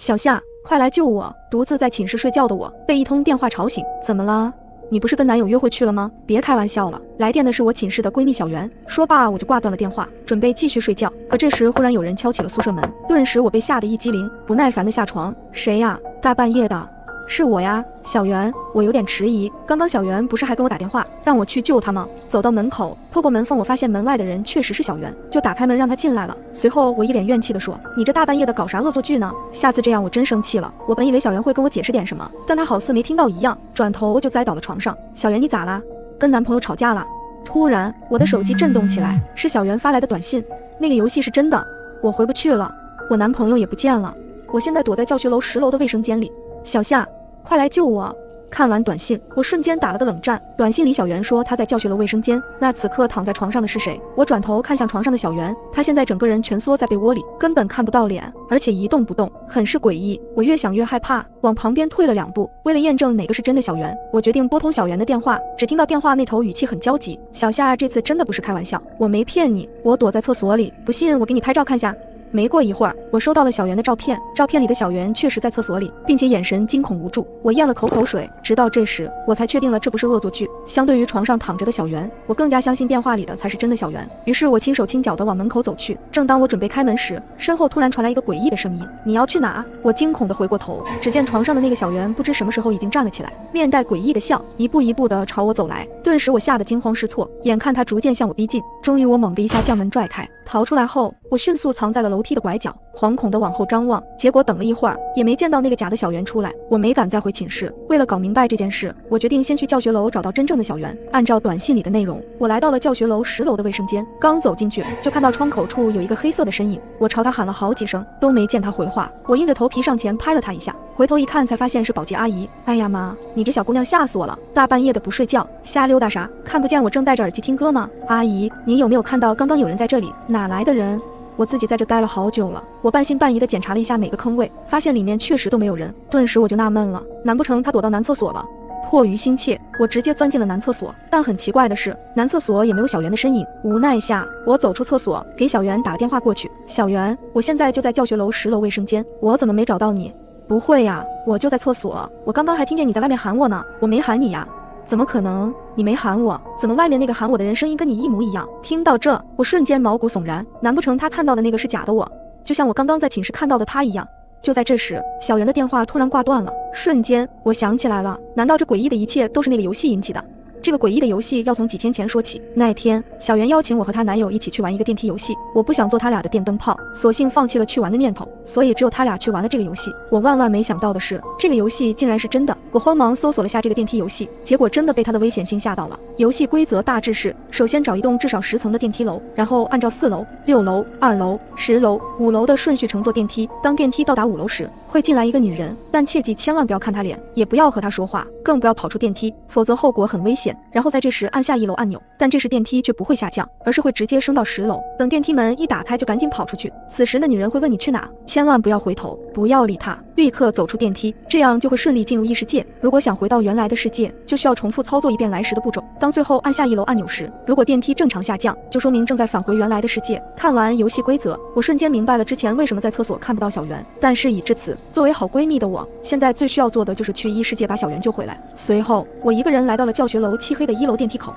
小夏，快来救我！独自在寝室睡觉的我被一通电话吵醒，怎么了？你不是跟男友约会去了吗？别开玩笑了！来电的是我寝室的闺蜜小袁。说罢我就挂断了电话，准备继续睡觉。可这时忽然有人敲起了宿舍门，顿时我被吓得一激灵，不耐烦地下床。谁呀？大半夜的。是我呀，小袁。我有点迟疑，刚刚小袁不是还跟我打电话让我去救他吗？走到门口，透过门缝我发现门外的人确实是小袁，就打开门让他进来了。随后我一脸怨气地说：你这大半夜的搞啥恶作剧呢？下次这样我真生气了。我本以为小袁会跟我解释点什么，但他好似没听到一样，转头就栽倒了床上。小袁，你咋啦？跟男朋友吵架了？突然我的手机震动起来，是小袁发来的短信。那个游戏是真的，我回不去了，我男朋友也不见了，我现在躲在教学楼10楼的卫生间里。小夏，快来救我！看完短信，我瞬间打了个冷战。短信里小袁说他在教学楼卫生间，那此刻躺在床上的是谁？我转头看向床上的小袁，他现在整个人蜷缩在被窝里，根本看不到脸，而且一动不动，很是诡异。我越想越害怕，往旁边退了2步。为了验证哪个是真的小袁，我决定拨通小袁的电话。只听到电话那头语气很焦急：小夏，这次真的不是开玩笑，我没骗你，我躲在厕所里，不信我给你拍照看下。没过一会儿，我收到了小袁的照片，照片里的小袁确实在厕所里，并且眼神惊恐无助。我咽了口水，直到这时我才确定了这不是恶作剧。相对于床上躺着的小袁，我更加相信电话里的才是真的小袁。于是我轻手轻脚地往门口走去。正当我准备开门时，身后突然传来一个诡异的声音：你要去哪？我惊恐地回过头，只见床上的那个小袁不知什么时候已经站了起来，面带诡异的笑，一步一步地朝我走来。顿时我吓得惊慌失措，眼看他逐渐向我逼近，终于我猛地一下将门拽开，逃出来后，我迅速藏在了楼梯的拐角，惶恐地往后张望。结果等了一会儿，也没见到那个假的小袁出来。我没敢再回寝室。为了搞明白这件事，我决定先去教学楼找到真正的小袁。按照短信里的内容，我来到了教学楼10楼的卫生间。刚走进去，就看到窗口处有一个黑色的身影。我朝他喊了好几声，都没见他回话。我硬着头皮上前拍了他一下，回头一看，才发现是保洁阿姨。哎呀妈，你这小姑娘吓死我了！大半夜的不睡觉，瞎溜达啥？看不见我正戴着耳机听歌吗？阿姨，你有没有看到刚刚有人在这里？哪来的人？我自己在这待了好久了，我半信半疑地检查了一下每个坑位，发现里面确实都没有人。顿时我就纳闷了，难不成他躲到男厕所了？迫于心切，我直接钻进了男厕所，但很奇怪的是，男厕所也没有小袁的身影。无奈下，我走出厕所，给小袁打了电话过去。小袁，我现在就在教学楼10楼卫生间，我怎么没找到你？不会呀，我就在厕所，我刚刚还听见你在外面喊我呢，我没喊你呀。怎么可能？你没喊我，怎么外面那个喊我的人声音跟你一模一样？听到这，我瞬间毛骨悚然，难不成他看到的那个是假的我，就像我刚刚在寝室看到的他一样？就在这时，小袁的电话突然挂断了，瞬间我想起来了，难道这诡异的一切都是那个游戏引起的？这个诡异的游戏要从几天前说起。那天，小袁邀请我和她男友一起去玩一个电梯游戏，我不想做他俩的电灯泡，索性放弃了去玩的念头，所以只有他俩去玩了这个游戏。我万万没想到的是，这个游戏竟然是真的。我慌忙搜索了下这个电梯游戏，结果真的被它的危险性吓到了。游戏规则大致是：首先找一栋至少10层的电梯楼，然后按照4楼、6楼、2楼、10楼、5楼的顺序乘坐电梯。当电梯到达5楼时，会进来一个女人，但切记千万不要看她脸，也不要和她说话，更不要跑出电梯，否则后果很危险。然后在这时按下1楼按钮，但这时电梯却不会下降，而是会直接升到10楼。等电梯门一打开，就赶紧跑出去。此时那女人会问你去哪，千万不要回头，不要理她，立刻走出电梯，这样就会顺利进入异世界。如果想回到原来的世界，就需要重复操作一遍来时的步骤。当最后按下1楼按钮时，如果电梯正常下降，就说明正在返回原来的世界。看完游戏规则，我瞬间明白了之前为什么在厕所看不到小袁。但事已至此，作为好闺蜜的我，现在最需要做的就是去异世界把小袁救回来。随后，我一个人来到了教学楼漆黑的1楼电梯口。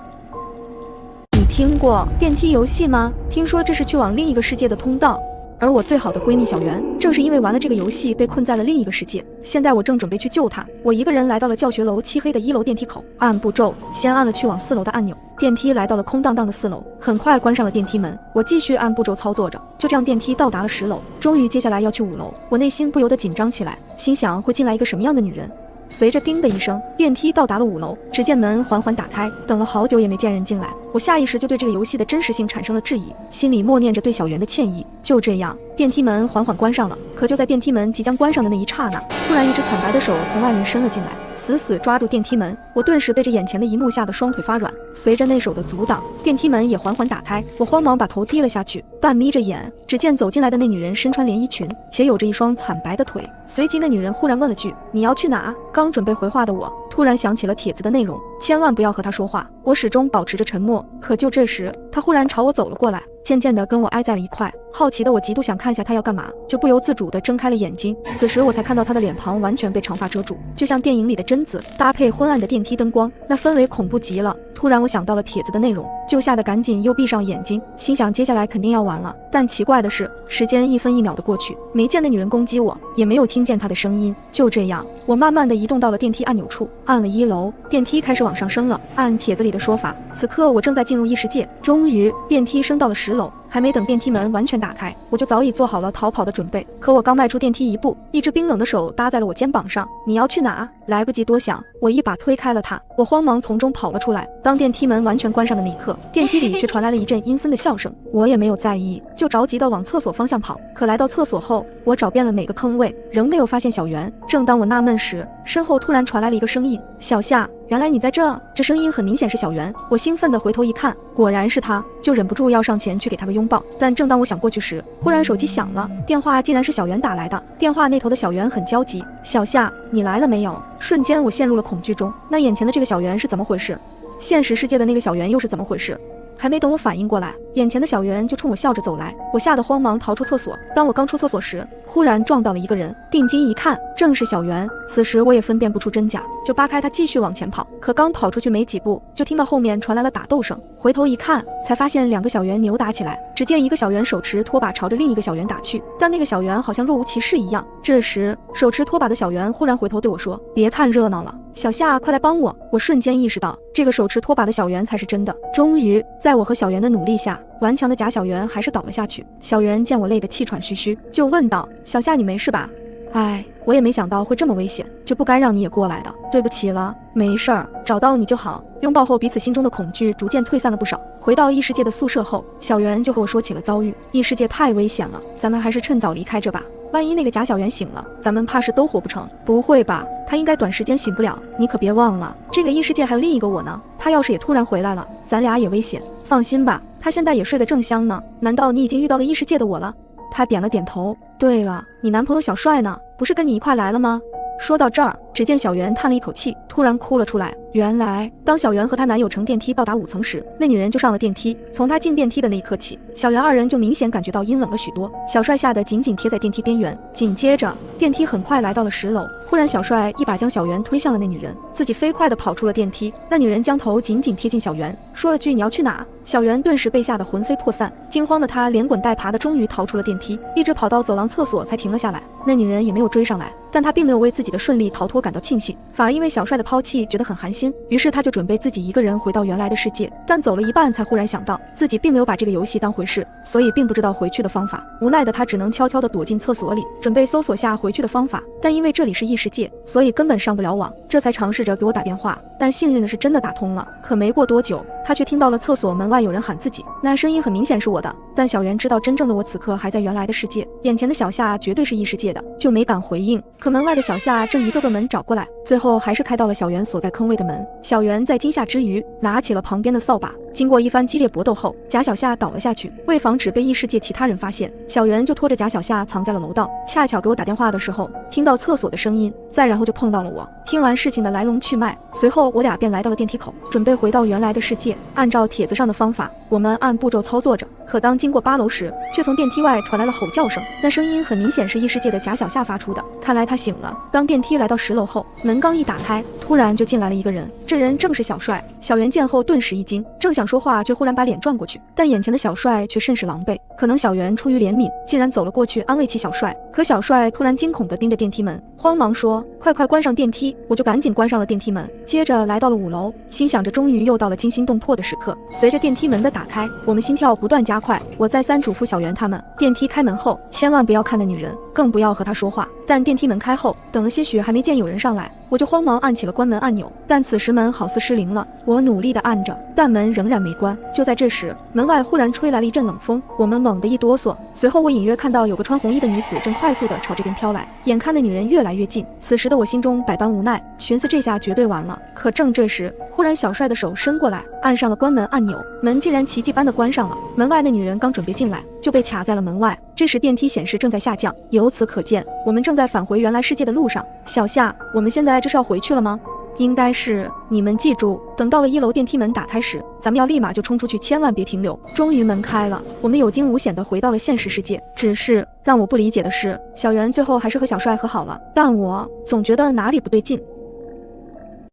你听过电梯游戏吗？听说这是去往另一个世界的通道。而我最好的闺蜜小袁，正是因为玩了这个游戏被困在了另一个世界。现在我正准备去救她，我一个人来到了教学楼漆黑的1楼电梯口，按步骤，先按了去往4楼的按钮，电梯来到了空荡荡的4楼，很快关上了电梯门。我继续按步骤操作着，就这样电梯到达了10楼，终于接下来要去5楼。我内心不由得紧张起来，心想会进来一个什么样的女人？随着叮的一声，电梯到达了5楼，只见门缓缓打开，等了好久也没见人进来，我下意识就对这个游戏的真实性产生了质疑，心里默念着对小袁的歉意。就这样，电梯门缓缓关上了。可就在电梯门即将关上的那一刹那，突然一只惨白的手从外面伸了进来，死死抓住电梯门。我顿时被这眼前的一幕吓得双腿发软。随着那手的阻挡，电梯门也缓缓打开，我慌忙把头低了下去，半眯着眼，只见走进来的那女人身穿连衣裙，且有着一双惨白的腿。随即那女人忽然问了句：你要去哪？刚准备回话的我，突然想起了帖子的内容，千万不要和他说话。我始终保持着沉默，可就这时，他忽然朝我走了过来，渐渐地跟我挨在了一块。好奇的我极度想看下他要干嘛，就不由自主地睁开了眼睛。此时我才看到他的脸庞完全被长发遮住，就像电影里的贞子，搭配昏暗的电梯灯光，那氛围恐怖极了。突然我想到了帖子的内容，就吓得赶紧又闭上眼睛，心想接下来肯定要完了。但奇怪的是，时间一分一秒的过去，没见那女人攻击我，也没有听见她的声音。就这样，我慢慢地移动到了电梯按钮处，按了1楼，电梯开始往上升了。按帖子里的说法，此刻我正在进入异世界。终于，电梯升到了10楼。还没等电梯门完全打开，我就早已做好了逃跑的准备。可我刚迈出电梯一步，一只冰冷的手搭在了我肩膀上。你要去哪？来不及多想，我一把推开了他。我慌忙从中跑了出来。当电梯门完全关上的那一刻，电梯里却传来了一阵阴森的笑声。我也没有在意，就着急地往厕所方向跑。可来到厕所后，我找遍了每个坑位，仍没有发现小圆。正当我纳闷时，身后突然传来了一个声音：“小夏，原来你在这！”这声音很明显是小圆。我兴奋地回头一看，果然是他，就忍不住要上前去给他个拥抱。但正当我想过去时，忽然手机响了，电话竟然是小圆打来的。电话那头的小圆很焦急：“小夏，你来了没有？”瞬间我陷入了恐惧中，那眼前的这个小圆是怎么回事？现实世界的那个小圆又是怎么回事？还没等我反应过来，眼前的小圆就冲我笑着走来，我吓得慌忙逃出厕所。当我刚出厕所时，忽然撞到了一个人，定睛一看，正是小圆。此时我也分辨不出真假，就扒开他继续往前跑。可刚跑出去没几步，就听到后面传来了打斗声，回头一看，才发现2个小圆扭打起来。只见一个小圆手持拖把朝着另一个小圆打去，但那个小圆好像若无其事一样。这时手持拖把的小圆忽然回头对我说：“别看热闹了，小夏，快来帮我！”我瞬间意识到，这个手持拖把的小圆才是真的。终于，在我和小圆的努力下，顽强的假小圆还是倒了下去。小圆见我累得气喘吁吁，就问道：“小夏，你没事吧？”“哎，我也没想到会这么危险，就不该让你也过来的，对不起了。”“没事儿，找到你就好。”拥抱后，彼此心中的恐惧逐渐退散了不少。回到异世界的宿舍后，小圆就和我说起了遭遇。异世界太危险了，咱们还是趁早离开这吧。万一那个假小圆醒了，咱们怕是都活不成。不会吧，他应该短时间醒不了。你可别忘了，这个异世界还有另一个我呢。他要是也突然回来了，咱俩也危险。放心吧，他现在也睡得正香呢。难道你已经遇到了异世界的我了？他点了点头。对了，你男朋友小帅呢？不是跟你一块来了吗？说到这儿，只见小圆叹了一口气，突然哭了出来。原来，当小圆和她男友乘电梯到达5层时，那女人就上了电梯。从她进电梯的那一刻起，小圆2人就明显感觉到阴冷了许多。小帅吓得紧紧贴在电梯边缘。紧接着，电梯很快来到了10楼。忽然，小帅一把将小圆推向了那女人，自己飞快地跑出了电梯。那女人将头紧紧贴近小圆，说了句：“你要去哪？”小圆顿时被吓得魂飞魄散，惊慌的她连滚带爬的终于逃出了电梯，一直跑到走廊厕所才停了下来。那女人也没有追上来，但她并没有为自己的顺利逃脱感到庆幸，反而因为小帅的抛弃觉得很寒心。于是她就准备自己一个人回到原来的世界，但走了一半才忽然想到自己并没有把这个游戏当回事，所以并不知道回去的方法。无奈的她只能悄悄地躲进厕所里，准备搜索下回去的方法。但因为这里是异世界，所以根本上不了网，这才尝试着给我打电话。但幸运的是真的打通了。可没过多久，她却听到了厕所门外有人喊自己，那声音很明显是我的。但小圆知道真正的我此刻还在原来的世界，眼前的小夏绝对是异世界的，就没敢回应。可门外的小夏正一个个门找过来，最后还是开到了小圆所在坑位的门。小圆在惊吓之余，拿起了旁边的扫把。经过一番激烈搏斗后，假小夏倒了下去。为防止被异世界其他人发现，小圆就拖着假小夏藏在了楼道。恰巧给我打电话的时候，听到厕所的声音，再然后就碰到了我。听完事情的来龙去脉，随后我俩便来到了电梯口，准备回到原来的世界。按照帖子上的方法，我们按步骤操作着。可当经过8楼时，却从电梯外传来了吼叫声，那声音很明显是异世界的假小夏发出的。看来他醒了。当电梯来到10楼后，门刚一打开，突然就进来了一个人，这人正是小帅。小圆见后顿时一惊，正想说话，却忽然把脸转过去，但眼前的小帅却甚是狼狈。可能小圆出于怜悯，竟然走了过去安慰起小帅。可小帅突然惊恐地盯着电梯门，慌忙说：“快关上电梯！”我就赶紧关上了电梯门，接着来到了5楼，心想着终于又到了惊心动魄的时刻。随着电梯门的打开，我们心跳不断加快。我再三嘱咐小圆他们，电梯开门后千万不要看那女人，更不要和她说话。但电梯门开后，等了些许还没见有人上来，我就慌忙按起了关门按钮。但此时门好似失灵了，我努力地按着，但门仍然没关。就在这时，门外忽然吹来了一阵冷风，我们猛地一哆嗦。随后我隐约看到有个穿红衣的女子正快速地朝这边飘来，眼看那女人越来越近。此时的我心中百般无奈，寻思这下绝对完了。可正这时，忽然小帅的手伸过来，按上了关门按钮，门竟然奇迹般的关上了。门外那女人刚准备进来，就被卡在了门外。这时电梯显示正在下降，由此可见，我们正在返回原来世界的路上。小夏，我们现在这是要回去了吗？应该是，你们记住，等到了1楼电梯门打开时，咱们要立马就冲出去，千万别停留。终于门开了，我们有惊无险地回到了现实世界。只是让我不理解的是，小圆最后还是和小帅和好了，但我总觉得哪里不对劲。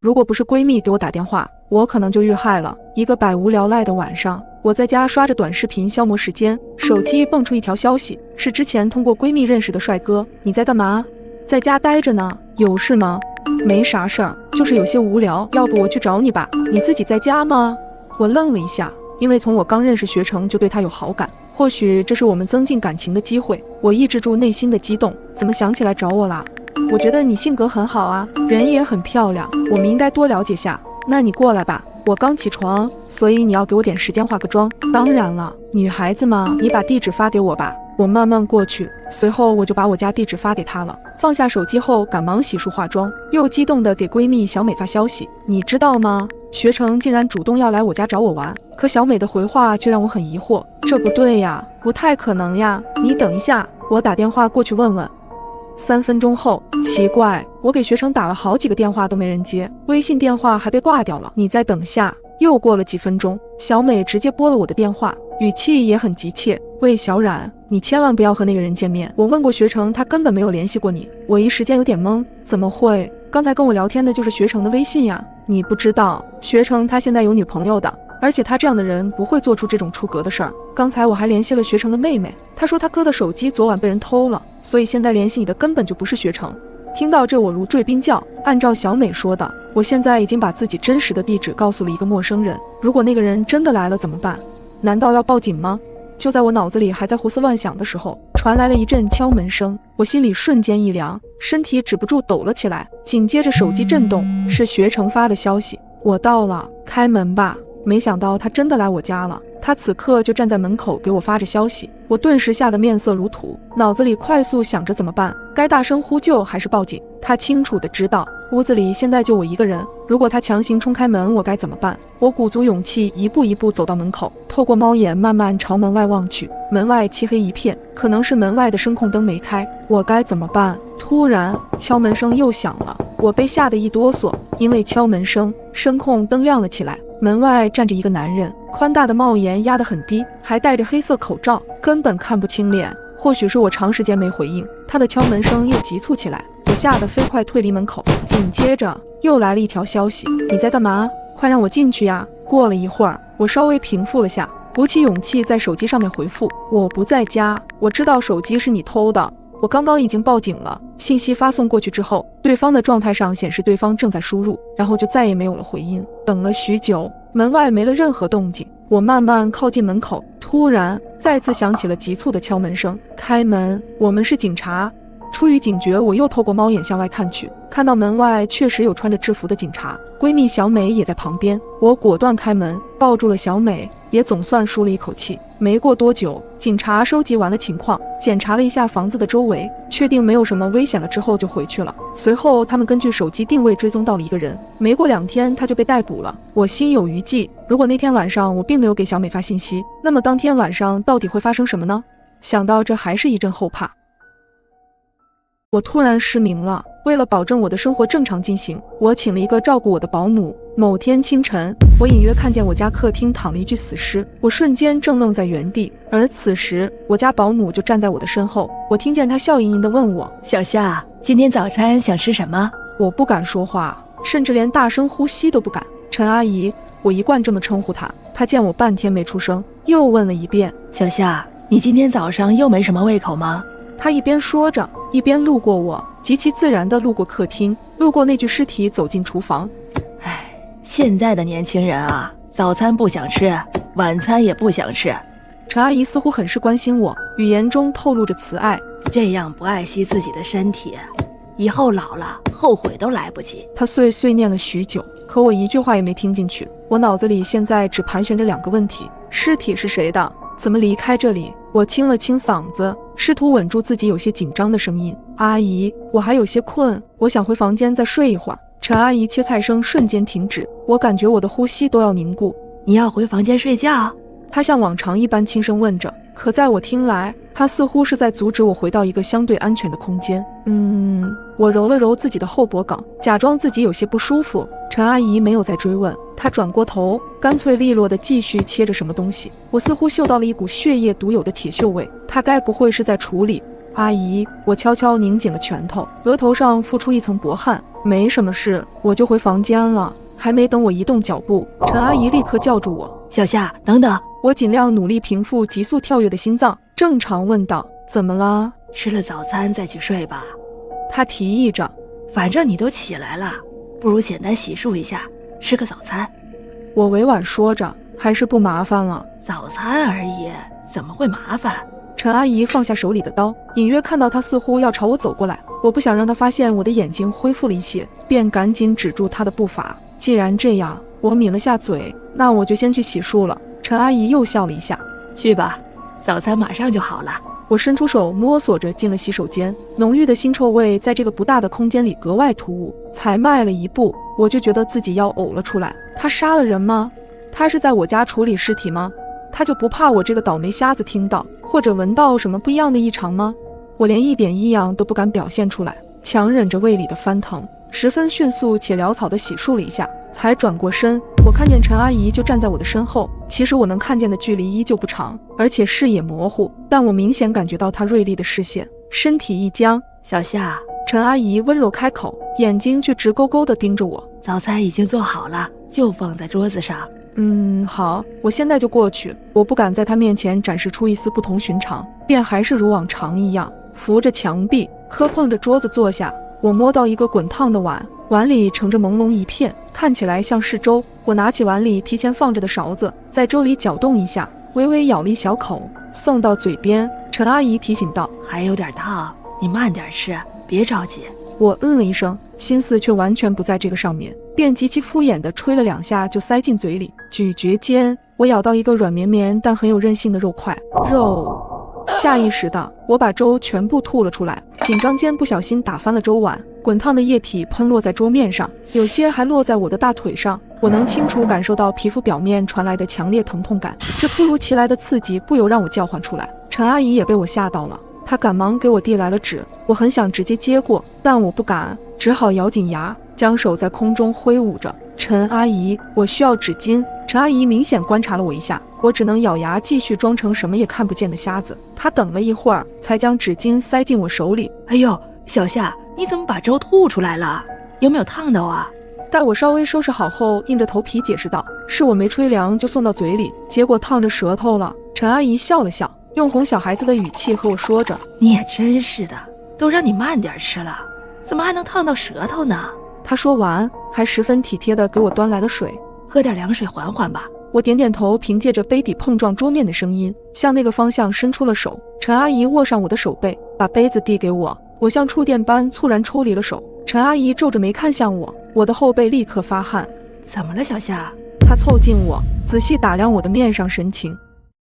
如果不是闺蜜给我打电话，我可能就遇害了。一个百无聊赖的晚上，我在家刷着短视频消磨时间，手机蹦出一条消息，是之前通过闺蜜认识的帅哥。你在干嘛？在家待着呢。有事吗？没啥事儿，就是有些无聊，要不我去找你吧。你自己在家吗？我愣了一下，因为从我刚认识学成就对他有好感，或许这是我们增进感情的机会。我抑制住内心的激动，怎么想起来找我啦？我觉得你性格很好啊，人也很漂亮，我们应该多了解下。那你过来吧，我刚起床，所以你要给我点时间化个妆。当然了，女孩子嘛，你把地址发给我吧，我慢慢过去。随后我就把我家地址发给她了。放下手机后，赶忙洗漱化妆，又激动地给闺蜜小美发消息。你知道吗？学成竟然主动要来我家找我玩，可小美的回话却让我很疑惑。这不对呀，不太可能呀，你等一下，我打电话过去问问。3分钟后，奇怪，我给学成打了好几个电话都没人接，微信电话还被挂掉了。你再等下。又过了几分钟，小美直接拨了我的电话，语气也很急切。喂，小冉，你千万不要和那个人见面，我问过学成，他根本没有联系过你。我一时间有点懵，怎么会？刚才跟我聊天的就是学成的微信呀。你不知道，学成他现在有女朋友的，而且他这样的人不会做出这种出格的事儿。刚才我还联系了学成的妹妹，她说他哥的手机昨晚被人偷了，所以现在联系你的根本就不是学成。听到这，我如坠冰窖。按照小美说的，我现在已经把自己真实的地址告诉了一个陌生人，如果那个人真的来了怎么办？难道要报警吗？就在我脑子里还在胡思乱想的时候，传来了一阵敲门声，我心里瞬间一凉，身体止不住抖了起来。紧接着手机震动，是学成发的消息，我到了，开门吧。没想到他真的来我家了，他此刻就站在门口给我发着消息，我顿时吓得面色如土，脑子里快速想着怎么办，该大声呼救还是报警？他清楚的知道屋子里现在就我一个人，如果他强行冲开门，我该怎么办？我鼓足勇气一步一步走到门口，透过猫眼慢慢朝门外望去，门外漆黑一片，可能是门外的声控灯没开，我该怎么办？突然敲门声又响了，我被吓得一哆嗦，因为敲门声，声控灯亮了起来，门外站着一个男人，宽大的帽檐压得很低，还戴着黑色口罩，根本看不清脸。或许是我长时间没回应，他的敲门声又急促起来，我吓得飞快退离门口。紧接着又来了一条消息，你在干嘛？快让我进去呀！过了一会儿，我稍微平复了下，鼓起勇气在手机上面回复，我不在家，我知道手机是你偷的，我刚刚已经报警了。信息发送过去之后，对方的状态上显示对方正在输入，然后就再也没有了回音。等了许久，门外没了任何动静，我慢慢靠近门口，突然再次响起了急促的敲门声。开门，我们是警察。出于警觉，我又透过猫眼向外看去，看到门外确实有穿着制服的警察，闺蜜小美也在旁边。我果断开门，抱住了小美，也总算舒了一口气。没过多久，警察收集完了情况，检查了一下房子的周围，确定没有什么危险了之后就回去了。随后他们根据手机定位追踪到了一个人，没过2天他就被逮捕了。我心有余悸，如果那天晚上我并没有给小美发信息，那么当天晚上到底会发生什么呢？想到这还是一阵后怕。我突然失明了，为了保证我的生活正常进行，我请了一个照顾我的保姆。某天清晨，我隐约看见我家客厅躺了一具死尸，我瞬间怔愣在原地。而此时，我家保姆就站在我的身后，我听见她笑盈盈地问我：小夏，今天早餐想吃什么？我不敢说话，甚至连大声呼吸都不敢。陈阿姨，我一贯这么称呼她。她见我半天没出声，又问了一遍：小夏，你今天早上又没什么胃口吗？他一边说着，一边路过我，极其自然地路过客厅，路过那具尸体，走进厨房。唉，现在的年轻人啊，早餐不想吃，晚餐也不想吃。陈阿姨似乎很是关心我，语言中透露着慈爱。这样不爱惜自己的身体，以后老了后悔都来不及。她碎碎念了许久，可我一句话也没听进去。我脑子里现在只盘旋着2个问题：尸体是谁的？怎么离开这里？我清了清嗓子，试图稳住自己有些紧张的声音。阿姨，我还有些困，我想回房间再睡一会儿。陈阿姨切菜声瞬间停止，我感觉我的呼吸都要凝固。你要回房间睡觉？她像往常一般轻声问着，可在我听来，她似乎是在阻止我回到一个相对安全的空间。我揉了揉自己的后脖梗，假装自己有些不舒服。陈阿姨没有再追问，她转过头，干脆利落地继续切着什么东西。我似乎嗅到了一股血液独有的铁锈味，她该不会是在处理？阿姨，我悄悄拧紧了拳头，额头上浮出一层薄汗。没什么事，我就回房间了。还没等我移动脚步，陈阿姨立刻叫住我：“小夏，等等！”我尽量努力平复急速跳跃的心脏，正常问道：“怎么了？”吃了早餐再去睡吧。她提议着。反正你都起来了，不如简单洗漱一下，吃个早餐。我委婉说着，还是不麻烦了。早餐而已，怎么会麻烦？陈阿姨放下手里的刀，隐约看到她似乎要朝我走过来，我不想让她发现我的眼睛恢复了一些，便赶紧止住她的步伐。既然这样，我抿了下嘴，那我就先去洗漱了。陈阿姨又笑了一下，去吧，早餐马上就好了。我伸出手摸索着进了洗手间，浓郁的腥臭味在这个不大的空间里格外突兀。才迈了一步，我就觉得自己要呕了出来。他杀了人吗？他是在我家处理尸体吗？他就不怕我这个倒霉瞎子听到或者闻到什么不一样的异常吗？我连一点异样都不敢表现出来，强忍着胃里的翻腾，十分迅速且潦草地洗漱了一下，才转过身。我看见陈阿姨就站在我的身后，其实我能看见的距离依旧不长，而且视野模糊，但我明显感觉到她锐利的视线。身体一僵，小夏，陈阿姨温柔开口，眼睛却直勾勾地盯着我。早餐已经做好了，就放在桌子上。好，我现在就过去。我不敢在她面前展示出一丝不同寻常，便还是如往常一样，扶着墙壁，磕碰着桌子坐下。我摸到一个滚烫的碗，碗里盛着朦胧一片，看起来像是粥。我拿起碗里提前放着的勺子，在粥里搅动一下，微微咬了一小口，送到嘴边。陈阿姨提醒道：“还有点烫，你慢点吃，别着急。”我了一声，心思却完全不在这个上面，便极其敷衍地吹了2下就塞进嘴里。咀嚼间，我咬到一个软绵绵但很有韧性的肉块，下意识的，我把粥全部吐了出来，紧张间不小心打翻了粥碗，滚烫的液体喷落在桌面上，有些还落在我的大腿上。我能清楚感受到皮肤表面传来的强烈疼痛感，这突如其来的刺激不由让我叫唤出来。陈阿姨也被我吓到了，她赶忙给我递来了纸，我很想直接接过，但我不敢，只好咬紧牙，将手在空中挥舞着。陈阿姨，我需要纸巾。陈阿姨明显观察了我一下，我只能咬牙继续装成什么也看不见的瞎子。她等了一会儿，才将纸巾塞进我手里。哎呦，小夏，你怎么把粥吐出来了？有没有烫到啊？待我稍微收拾好后，硬着头皮解释道：“是我没吹凉就送到嘴里，结果烫着舌头了。”陈阿姨笑了笑，用哄小孩子的语气和我说着：“你也真是的，都让你慢点吃了，怎么还能烫到舌头呢？”她说完，还十分体贴地给我端来了水。喝点凉水缓缓吧。我点点头，凭借着杯底碰撞桌面的声音，向那个方向伸出了手。陈阿姨握上我的手背，把杯子递给我。我像触电般猝然抽离了手。陈阿姨皱着眉看向我，我的后背立刻发汗。怎么了，小夏？她凑近我，仔细打量我的面上神情。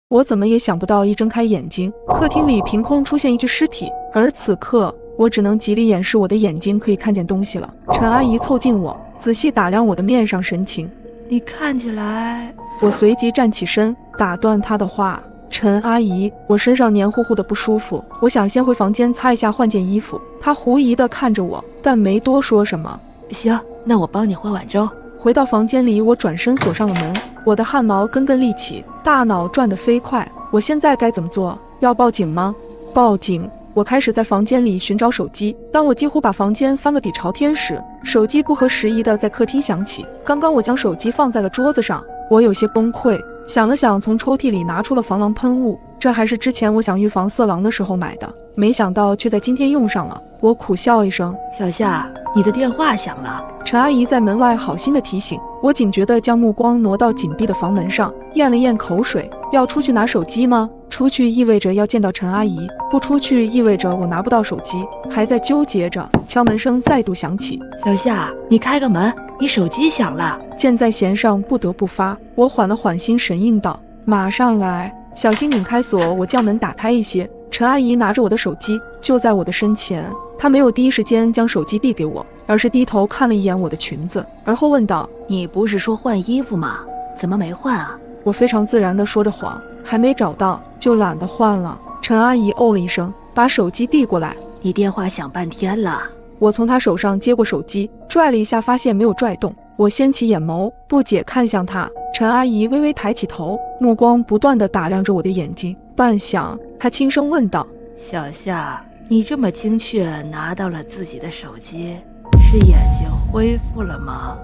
我怎么也想不到，一睁开眼睛，客厅里凭空出现一具尸体，而此刻我只能极力掩饰我的眼睛可以看见东西了。陈阿姨凑近我，仔细打量我的面上神情。你看起来……我随即站起身，打断她的话：“陈阿姨，我身上黏糊糊的不舒服，我想先回房间擦一下，换件衣服。”她狐疑地看着我，但没多说什么。行，那我帮你喝碗粥。回到房间里，我转身锁上了门，我的汗毛根根立起，大脑转得飞快。我现在该怎么做？要报警吗？报警！我开始在房间里寻找手机，当我几乎把房间翻个底朝天时，手机不合时宜地在客厅响起。刚刚我将手机放在了桌子上，我有些崩溃，想了想，从抽屉里拿出了防狼喷雾，这还是之前我想预防色狼的时候买的，没想到却在今天用上了。我苦笑一声：“小夏，你的电话响了。”陈阿姨在门外好心的提醒我，警觉地将目光挪到紧闭的房门上，咽了咽口水。要出去拿手机吗？出去意味着要见到陈阿姨，不出去意味着我拿不到手机。还在纠结着，敲门声再度响起。小夏，你开个门，你手机响了。箭在弦上，不得不发。我缓了缓心神应道：“马上来。”小心拧开锁，我将门打开一些。陈阿姨拿着我的手机，就在我的身前。他没有第一时间将手机递给我，而是低头看了一眼我的裙子，而后问道：你不是说换衣服吗？怎么没换啊？我非常自然地说着谎，还没找到就懒得换了。陈阿姨哦了一声，把手机递过来。你电话响半天了。我从她手上接过手机，拽了一下，发现没有拽动。我掀起眼眸，不解看向她。陈阿姨微微抬起头，目光不断地打量着我的眼睛。半晌，她轻声问道：小夏，你这么精确拿到了自己的手机，是眼睛恢复了吗？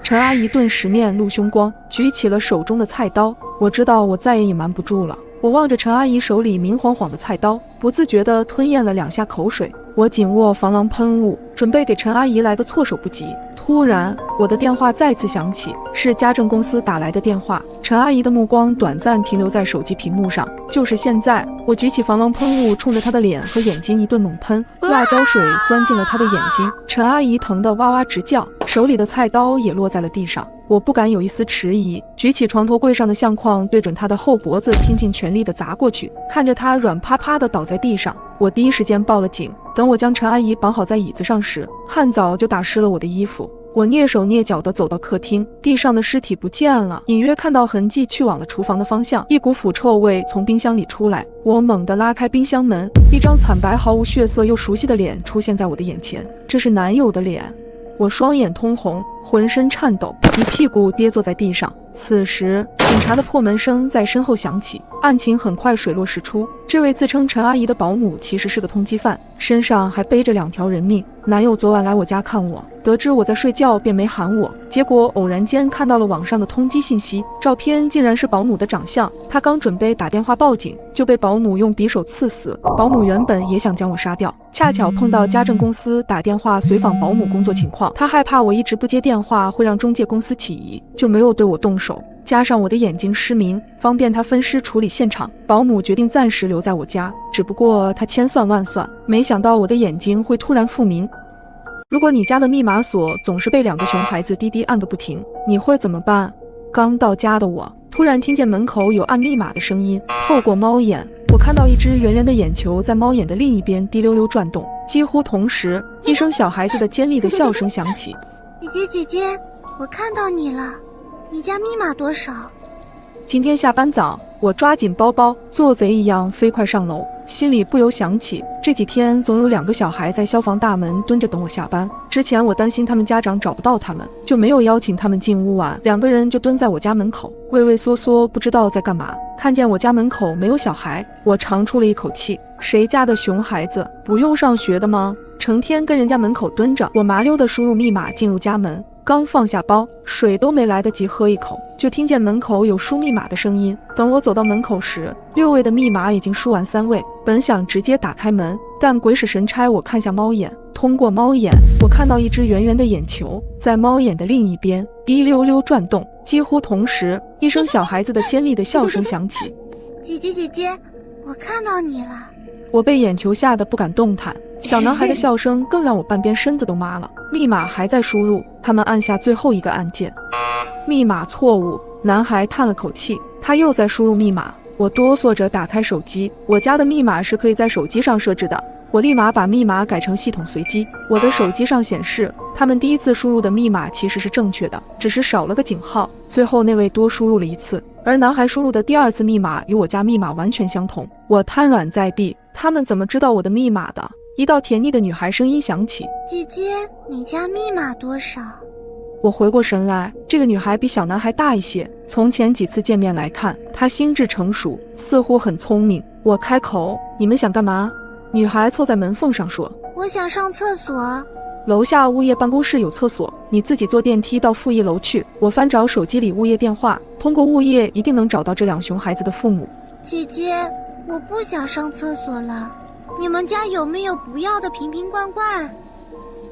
陈阿姨顿时面露凶光，举起了手中的菜刀。我知道我再也隐瞒不住了，我望着陈阿姨手里明晃晃的菜刀，不自觉地吞咽了2下口水。我紧握防狼喷雾，准备给陈阿姨来个措手不及。突然，我的电话再次响起，是家政公司打来的电话。陈阿姨的目光短暂停留在手机屏幕上。就是现在，我举起防狼喷雾，冲着她的脸和眼睛一顿猛喷，辣椒水钻进了她的眼睛。陈阿姨疼得哇哇直叫，手里的菜刀也落在了地上。我不敢有一丝迟疑，举起床头柜上的相框，对准她的后脖子拼尽全力地砸过去。看着她软趴趴地倒在地上，我第一时间报了警。等我将陈阿姨绑好在椅子上时，汗早就打湿了我的衣服。我蹑手蹑脚地走到客厅，地上的尸体不见了，隐约看到痕迹去往了厨房的方向。一股腐臭味从冰箱里出来，我猛地拉开冰箱门，一张惨白毫无血色又熟悉的脸出现在我的眼前，这是男友的脸。我双眼通红，浑身颤抖，一屁股跌坐在地上。此时，警察的破门声在身后响起，案情很快水落石出。这位自称陈阿姨的保姆其实是个通缉犯，身上还背着2条人命。男友昨晚来我家看我，得知我在睡觉便没喊我，结果偶然间看到了网上的通缉信息，照片竟然是保姆的长相。他刚准备打电话报警，就被保姆用匕首刺死。保姆原本也想将我杀掉，恰巧碰到家政公司打电话随访保姆工作情况，他害怕我一直不接电话会让中介公司起疑，就没有对我动手。加上我的眼睛失明，方便他分尸处理现场，保姆决定暂时留在我家。只不过他千算万算，没想到我的眼睛会突然复明。如果你家的密码锁总是被2个熊孩子滴滴按个不停，你会怎么办？刚到家的我突然听见门口有按密码的声音，透过猫眼，我看到一只圆圆的眼球在猫眼的另一边滴溜溜转动。几乎同时，一声小孩子的尖利的笑声响起。姐姐，我看到你了，你家密码多少？今天下班早，我抓紧包包，做贼一样飞快上楼，心里不由想起，这几天总有2个小孩在消防大门蹲着等我下班。之前我担心他们家长找不到他们，就没有邀请他们进屋玩，2个人就蹲在我家门口，畏畏缩缩，不知道在干嘛。看见我家门口没有小孩，我长出了一口气。谁家的熊孩子不用上学的吗？成天跟人家门口蹲着。我麻溜地输入密码进入家门，刚放下包，水都没来得及喝一口，就听见门口有输密码的声音。等我走到门口时，6位的密码已经输完3位。本想直接打开门，但鬼使神差，我看向猫眼，通过猫眼，我看到一只圆圆的眼球在猫眼的另一边滴溜溜转动。几乎同时，一声小孩子的尖利的笑声响起。姐姐，我看到你了。我被眼球吓得不敢动弹，小男孩的笑声更让我半边身子都麻了。密码还在输入，他们按下最后一个按键，密码错误。男孩叹了口气，他又在输入密码。我哆嗦着打开手机，我家的密码是可以在手机上设置的。我立马把密码改成系统随机。我的手机上显示，他们第一次输入的密码其实是正确的，只是少了个井号。最后那位多输入了1次，而男孩输入的第2次密码与我家密码完全相同。我瘫软在地，他们怎么知道我的密码的？一道甜腻的女孩声音响起：姐姐，你家密码多少？我回过神来，这个女孩比小男孩大一些。从前几次见面来看，她心智成熟，似乎很聪明。我开口：你们想干嘛？女孩凑在门缝上说：我想上厕所。楼下物业办公室有厕所，你自己坐电梯到负1楼去。我翻找手机里物业电话，通过物业一定能找到这2熊孩子的父母。姐姐，我不想上厕所了，你们家有没有不要的瓶瓶罐罐？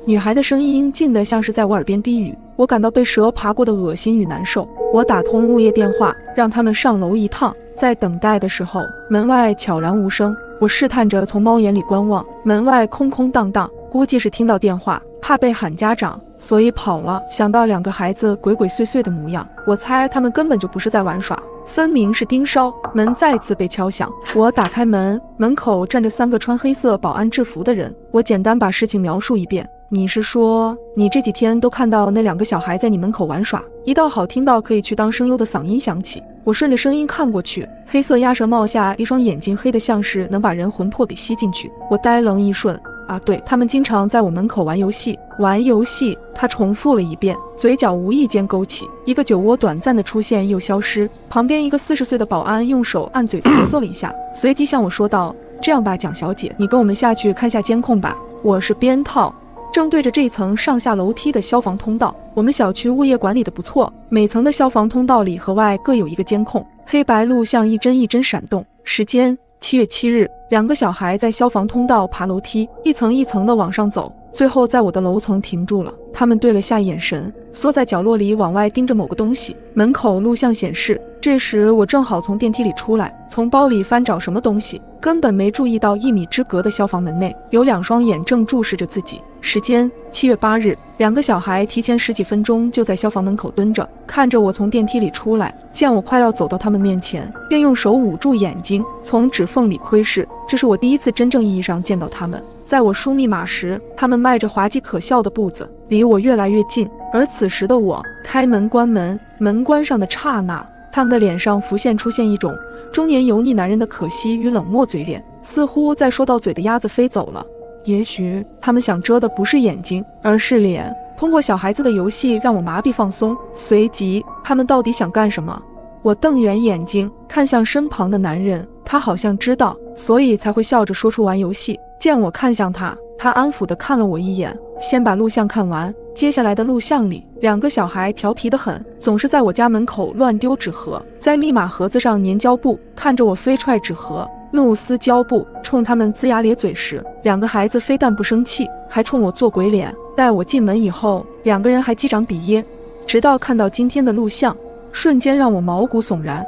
女孩的声音近得像是在我耳边低语，我感到被蛇爬过的恶心与难受。我打通物业电话，让他们上楼一趟。在等待的时候，门外悄然无声。我试探着从猫眼里观望，门外空空荡荡，估计是听到电话，怕被喊家长，所以跑了。想到2个孩子鬼鬼祟祟的模样，我猜他们根本就不是在玩耍，分明是盯梢。门再次被敲响，我打开门，门口站着3个穿黑色保安制服的人。我简单把事情描述一遍。你是说，你这几天都看到那2个小孩在你门口玩耍？一道好听到可以去当声优的嗓音响起。我顺着声音看过去，黑色鸭舌帽下一双眼睛黑得像是能把人魂魄给吸进去。我呆愣一瞬。啊，对，他们经常在我门口玩游戏。玩游戏，他重复了一遍，嘴角无意间勾起，一个酒窝短暂的出现又消失。旁边一个40岁的保安用手按嘴咳嗽了一下，随即向我说道：“这样吧，蒋小姐，你跟我们下去看下监控吧。”我是鞭套。正对着这层上下楼梯的消防通道，我们小区物业管理的不错，每层的消防通道里和外各有一个监控，黑白录像一帧一帧闪动。时间7月7日，2个小孩在消防通道爬楼梯，一层一层的往上走，最后在我的楼层停住了。他们对了下眼神，缩在角落里往外盯着某个东西。门口录像显示，这时我正好从电梯里出来，从包里翻找什么东西，根本没注意到1米之隔的消防门内有2双眼正注视着自己。时间7月8日，2个小孩提前10几分钟就在消防门口蹲着，看着我从电梯里出来，见我快要走到他们面前，便用手捂住眼睛，从指缝里窥视。这是我第一次真正意义上见到他们。在我输密码时，他们迈着滑稽可笑的步子，离我越来越近。而此时的我，开门关门，门关上的刹那，他们的脸上出现一种中年油腻男人的可惜与冷漠嘴脸，似乎在说到嘴的鸭子飞走了。也许他们想遮的不是眼睛，而是脸。通过小孩子的游戏让我麻痹放松。随即，他们到底想干什么？我瞪圆眼睛，看向身旁的男人，他好像知道，所以才会笑着说出玩游戏。见我看向他，他安抚地看了我一眼，先把录像看完。接下来的录像里，2个小孩调皮得很，总是在我家门口乱丢纸盒，在密码盒子上粘胶布，看着我飞踹纸盒，怒撕胶布，冲他们龇牙咧嘴时，2个孩子非但不生气，还冲我做鬼脸。待我进门以后，2个人还击掌比耶，直到看到今天的录像，瞬间让我毛骨悚然。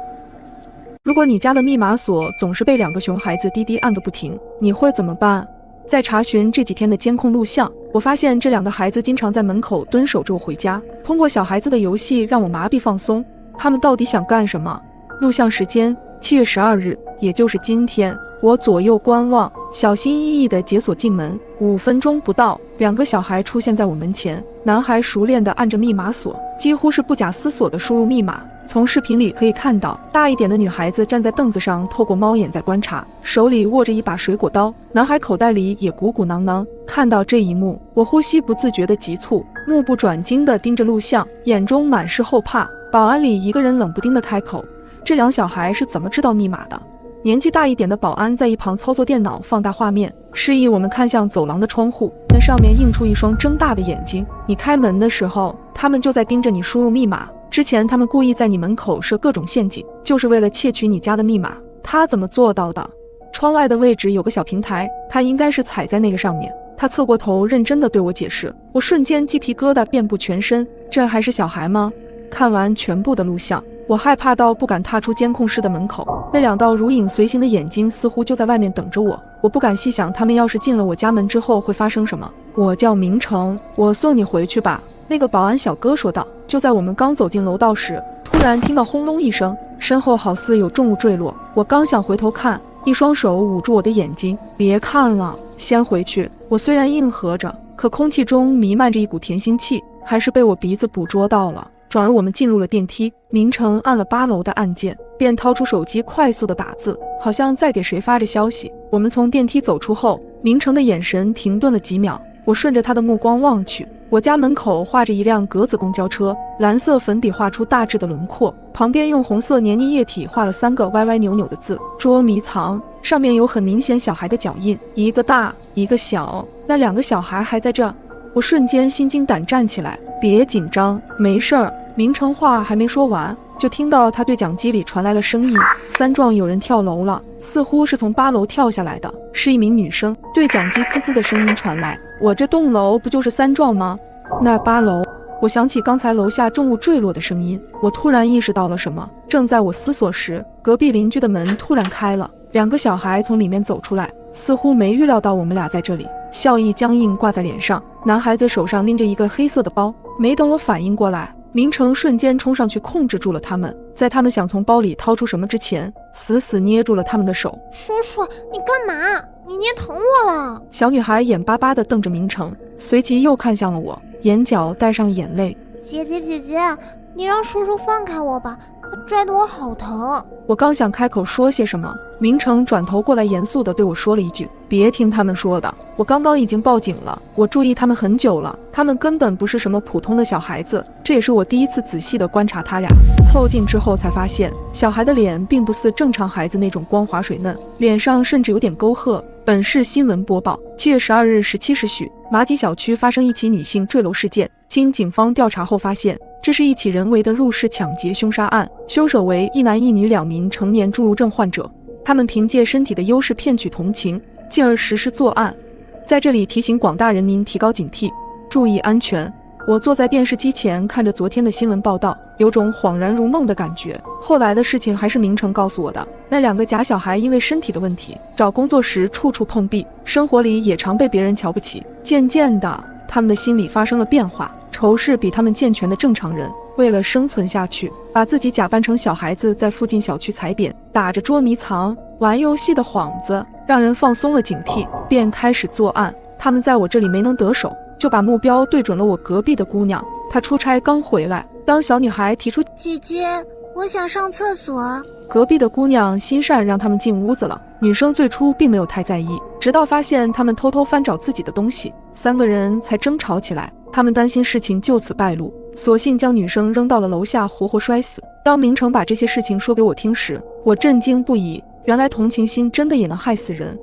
如果你家的密码锁总是被2个熊孩子滴滴按个不停，你会怎么办？在查询这几天的监控录像，我发现这2个孩子经常在门口蹲守着我回家，通过小孩子的游戏让我麻痹放松。他们到底想干什么？录像时间7月12日，也就是今天。我左右观望，小心翼翼地解锁进门。5分钟不到，2个小孩出现在我门前，男孩熟练地按着密码锁，几乎是不假思索地输入密码。从视频里可以看到，大一点的女孩子站在凳子上，透过猫眼在观察，手里握着一把水果刀，男孩口袋里也鼓鼓囊囊。看到这一幕，我呼吸不自觉地急促，目不转睛地盯着录像，眼中满是后怕。保安里一个人冷不丁地开口：“这2小孩是怎么知道密码的？”年纪大一点的保安在一旁操作电脑放大画面，示意我们看向走廊的窗户，那上面映出一双睁大的眼睛。你开门的时候，他们就在盯着你输入密码。之前他们故意在你门口设各种陷阱，就是为了窃取你家的密码。他怎么做到的？窗外的位置有个小平台，他应该是踩在那个上面。他侧过头认真地对我解释，我瞬间鸡皮疙瘩遍布全身。这还是小孩吗？看完全部的录像，我害怕到不敢踏出监控室的门口，那2道如影随形的眼睛似乎就在外面等着我。我不敢细想他们要是进了我家门之后会发生什么。我叫明成，我送你回去吧。那个保安小哥说道。就在我们刚走进楼道时，突然听到轰隆一声，身后好似有重物坠落。我刚想回头看，一双手捂住我的眼睛，别看了，先回去。我虽然应和着，可空气中弥漫着一股甜腥气，还是被我鼻子捕捉到了。转而我们进入了电梯，明成按了8楼的按键，便掏出手机快速的打字，好像在给谁发着消息。我们从电梯走出后，明成的眼神停顿了几秒，我顺着他的目光望去，我家门口画着一辆格子公交车，蓝色粉笔画出大致的轮廓，旁边用红色黏腻液体画了3个歪歪扭扭的字，捉迷藏，上面有很明显小孩的脚印，一个大一个小，那2个小孩还在这。我瞬间心惊胆战起来，别紧张，没事儿。明成话还没说完，就听到他对讲机里传来了声音：“3幢有人跳楼了，似乎是从8楼跳下来的，是一名女生。”对讲机滋滋的声音传来，我这栋楼不就是3幢吗？那8楼，我想起刚才楼下重物坠落的声音，我突然意识到了什么。正在我思索时，隔壁邻居的门突然开了，2个小孩从里面走出来，似乎没预料到我们俩在这里，笑意僵硬挂在脸上。男孩子手上拎着一个黑色的包，没等我反应过来，明成瞬间冲上去控制住了他们，在他们想从包里掏出什么之前，死死捏住了他们的手。叔叔，你干嘛？你捏疼我了！小女孩眼巴巴地瞪着明成，随即又看向了我，眼角带上眼泪。姐姐，你让叔叔放开我吧，他拽得我好疼。我刚想开口说些什么，明成转头过来严肃地对我说了一句：别听他们说的，我刚刚已经报警了，我注意他们很久了，他们根本不是什么普通的小孩子，这也是我第一次仔细地观察他俩。凑近之后才发现，小孩的脸并不似正常孩子那种光滑水嫩，脸上甚至有点沟壑。本市新闻播报：7月12日17时许，马吉小区发生一起女性坠楼事件。经警方调查后发现，这是一起人为的入室抢劫凶杀案，凶手为一男一女2名成年侏儒症患者，他们凭借身体的优势骗取同情，进而实施作案。在这里提醒广大人民提高警惕，注意安全。我坐在电视机前看着昨天的新闻报道，有种恍然如梦的感觉。后来的事情还是明成告诉我的，那2个假小孩因为身体的问题，找工作时处处碰壁，生活里也常被别人瞧不起。渐渐的，他们的心理发生了变化，仇视比他们健全的正常人，为了生存下去，把自己假扮成小孩子，在附近小区踩扁，打着捉迷藏、玩游戏的幌子，让人放松了警惕，便开始作案。他们在我这里没能得手，就把目标对准了我隔壁的姑娘。她出差刚回来，当小女孩提出姐姐，我想上厕所，隔壁的姑娘心善，让他们进屋子了。女生最初并没有太在意，直到发现他们偷偷翻找自己的东西，3个人才争吵起来。他们担心事情就此败露，索性将女生扔到了楼下，活活摔死。当明成把这些事情说给我听时，我震惊不已。原来同情心真的也能害死人。